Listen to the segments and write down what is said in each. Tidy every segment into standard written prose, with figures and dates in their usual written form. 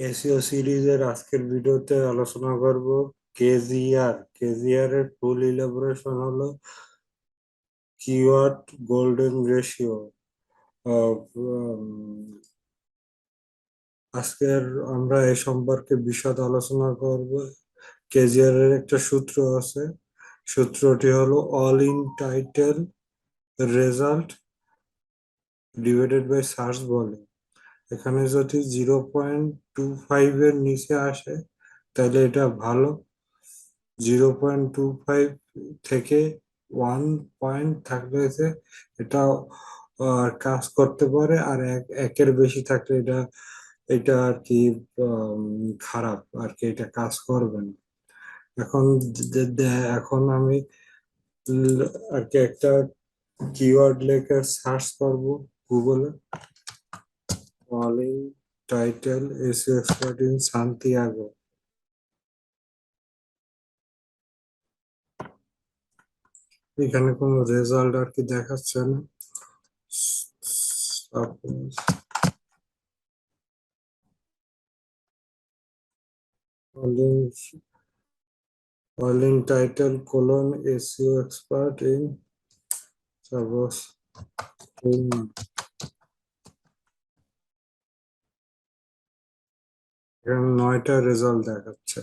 SEO সিরিজের আজকের ভিডিওতে আলোচনা করব কেজিআর। কেজিআর এর ফুল ইলাবোরেশন হলো কিওয়ার্ড গোল্ডেন রেশিও। আজকের আমরা এ সম্পর্কে বিশদ আলোচনা করব। কেজিআর এর একটা সূত্র আছে, সূত্রটি হলো all in title result divided by search volume. এখানে যদি 0.25 এর নিচে আসে তাহলে এটা ভালো, 0.25 থেকে 1 পয়েন্ট থাকলে এটা কাজ করতে পারে, আর একের বেশি থাকলে এটা এটা আর কি খারাপ আর কি, এটা কাজ করবে না। এখন এখন আমি আর কি একটা কিওয়ার্ড লেখা সার্চ করব গুগলে, অলিং title SEO expert in Santiago. এখানে কোনো রেজাল্ট আর কি দেখাচ্ছে না। Suppose calling title colon SEO expert in suppose এখানে 9টা রেজাল্ট দেখাচ্ছে।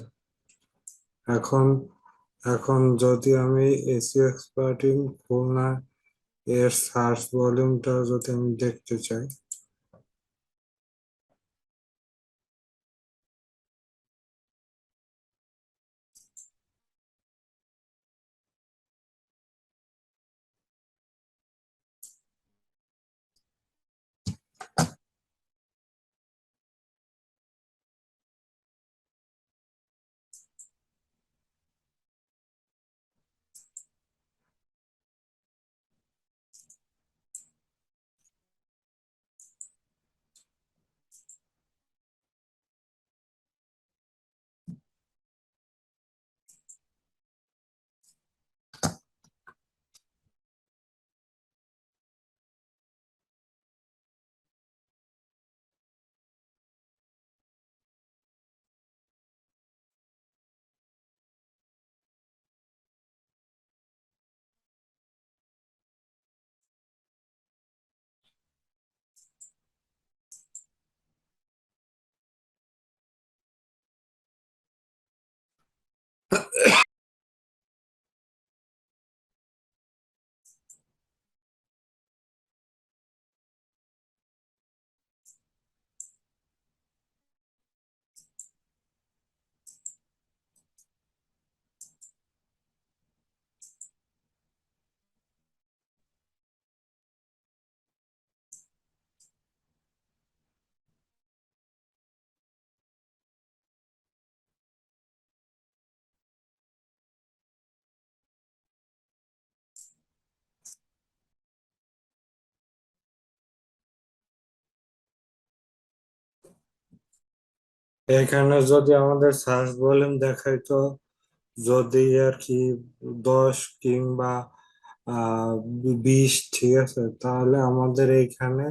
এখন এখন যদি আমি এসইও এক্সপার্ট ইন খুলনা এর সার্চ ভলিউমটা যদি আমি দেখতে চাই, এখানে যদি আমাদের সার্চ ভলিউম দেখাইতো, যদি আর কি 10 কিংবা 20, ঠিক আছে, তাহলে আমাদের এইখানে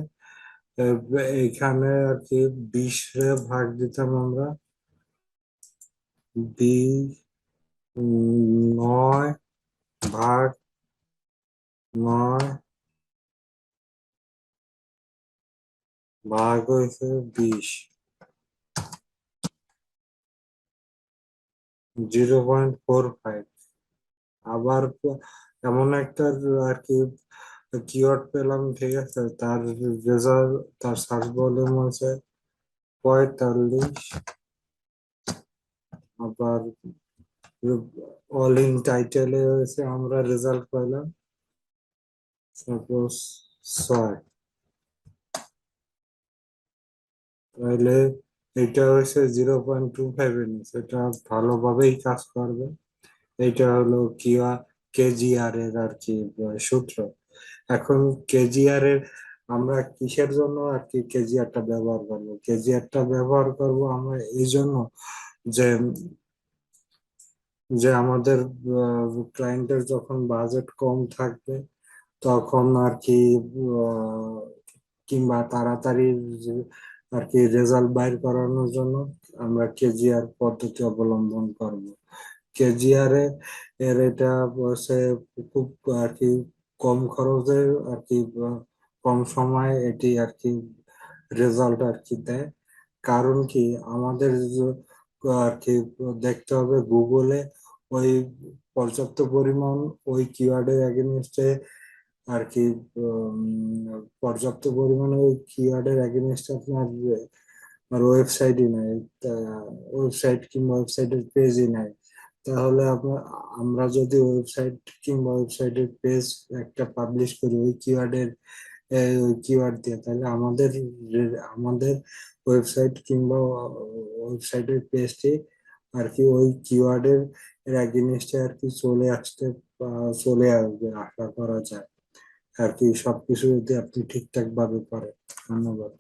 আর কি 20 রে ভাগ দিতাম আমরা, 9 ভাগ 9 ভাগ হয়েছে 20, 0.45। আবার এমন একটা আর কি কিওয়ার্ড পেলাম, ঠিক আছে, তার রেজাল্ট, তার সার্চ ভলিউম আছে 45। আবার অল ইন টাইটেলে হয়েছে, আমরা রেজাল্ট পাইলাম সাপোজ 6। তাহলে এটা হচ্ছে 0.25 ইঞ্চ, এটা ভালোভাবেই কাজ করবে। এটা হলো কেজিআর এর আর কি সূত্র। এখন কেজিআর এর আমরা কিসের জন্য আর কি কেজিআরটা ব্যবহার করব? কেজিআরটা ব্যবহার করব আমরা এই জন্য যে যে আমাদের ক্লায়েন্টের যখন বাজেট কম থাকবে তখন আর কি, আহ, কিংবা তাড়াতাড়ি আর কি রেজাল্ট বাইর করানোর জন্য আমরা কেজিআর পদ্ধতি অবলম্বন করব। কেজিআর এর এটা হচ্ছে খুব আর কি কম খরচে আর কি কম সময়ে এটি আর কি রেজাল্ট আর কি দেয়। কারণ কি আমাদের আর কি দেখতে হবে গুগলে ওই পর্যাপ্ত পরিমাণ ওই কিওয়ার্ডের এগেনস্টে আর কি পর্যাপ্ত পরিমাণে ওই কিওয়ার্ডের এগেনস্টে আপনার আর ওয়েবসাইটই নাই, ওয়েবসাইট কিংবা ওয়েবসাইটের পেজই নাই। তাহলে আমরা যদি ওয়েবসাইট কিংবা ওয়েবসাইটের পেজ একটা পাবলিশ করি ওই কিওয়ার্ডের ওই কিওয়ার্ড দিয়ে, তাহলে আমাদের ওয়েবসাইট কিংবা ওয়েবসাইটের পেজটি আর কি ওই কিওয়ার্ডের এগেইনস্টে আর কি চলে আসবে আশা করা যায়। আর কি সবকিছু যদি আপনি ঠিকঠাক ভাবে করেন। ধন্যবাদ।